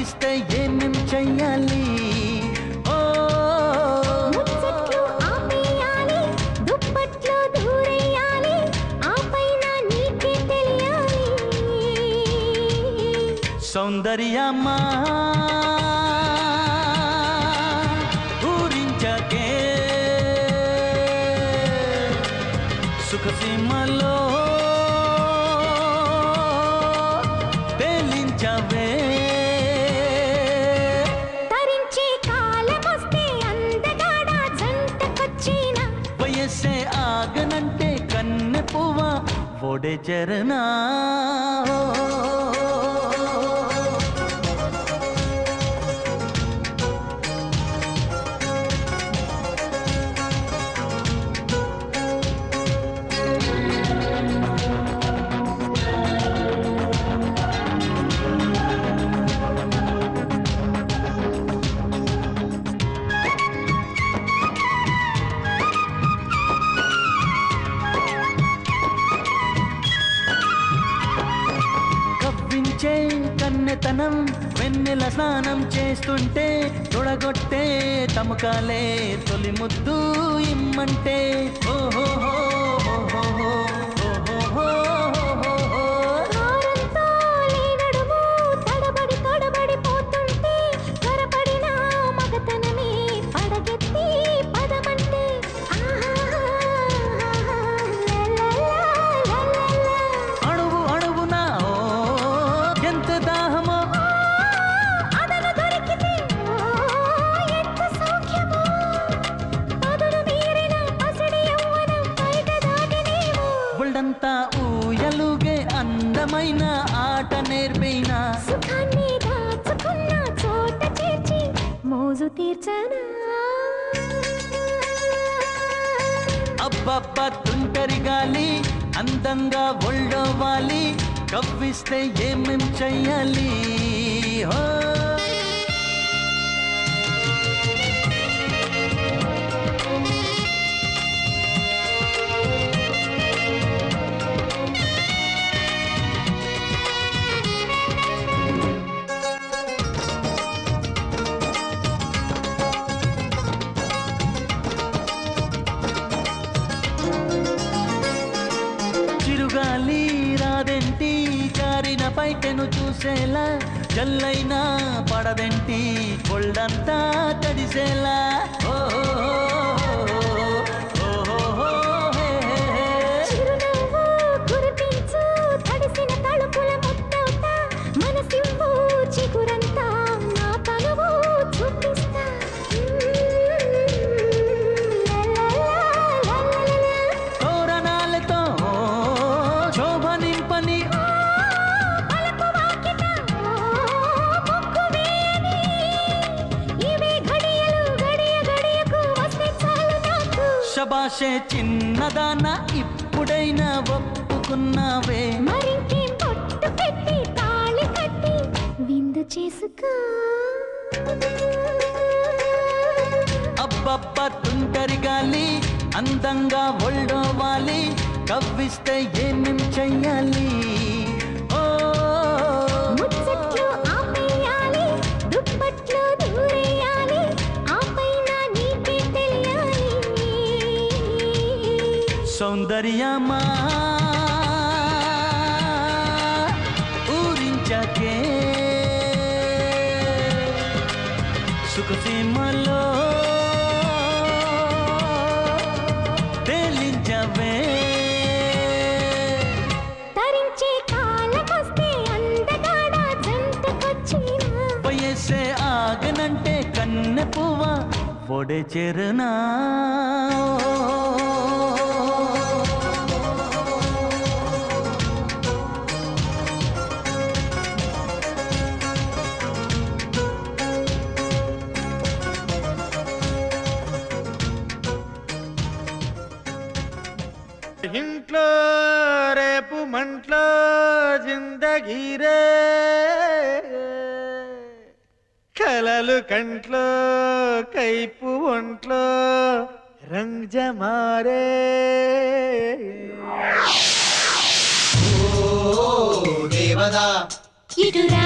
కవ్విస్తే ఏమేం చెయ్యాలి ముచ్చట్లు ఆపేయాలి దుప్పట్లో దూరేయాలి ఆ పైన నీకే తెలియాలి సౌందర్యమా ఊరించకే సుఖసీమలో తేలించవే తరించే కాలమొస్తే అందగాడ జంటకొచ్చిన వయస్సే ఆగనంటే కన్నె పువ్వ ఒడే చరణా కన్నెతనం వెన్నెల స్నానం చేస్తుంటే తొడగొట్టే తమకాలే తొలి ముద్దు ఇమ్మంటే ఓహో ఊయలుగే అందమైన ఆట నేర్పినా సుఖాన్ని దాచుకున్న చోట చేర్చి మోజు తీర్చనా అబ్బబ్బ తుంటరి గాలి అందంగా ఒళ్ళోవాలి కవ్విస్తే ఏమేం చెయ్యాలి చిరుగాలి రాదెంటి జారిన పైటను చూసేలా జల్లైనా పడదెంటి ఒళ్ళంతా తడిసేలా చిరునవ్వు కురిపించు తడిసిన తలుపుల ముద్దవుతా మనసివ్వు చిగురంతా నా తనువు చూపిస్తా తోరణాలతో శోభ నింపని పలుకు వాకిట ముక్కు వేయని ఇవే ఘడియలు గడియకు వస్తే చాలు నాకు శబాషే చిన్నదాన ఇప్పుడైనా ఒప్పుకున్నావే మరింకేం పొట్టు పెట్టి తాళి కట్టి విందు చేసుకో అబ్బబ్బ తుంటరి గాలి అందంగా ఒళ్ళోవాలి కవ్విస్తే ఏమేం చెయ్యాలి ముచ్చట్లు ఆపేయాలి దుప్పట్లో దూరేయాలి ఆ పైన నీకే తెలియాలి సౌందర్యమా ఊరించకే సుఖసీమలో తేలించవే తరించే కాలమొస్తే అందగాడ జంటకొచ్చిన వయస్సే ఆగనంటే కన్నె పువ్వ ఒడే చెరునా ఇంట్లో రేపు మంట్లో జిందగీరే కలలు కంట్లో కైపు ఒంట్లో రంగ్ జమారే దేవదా ఇటురా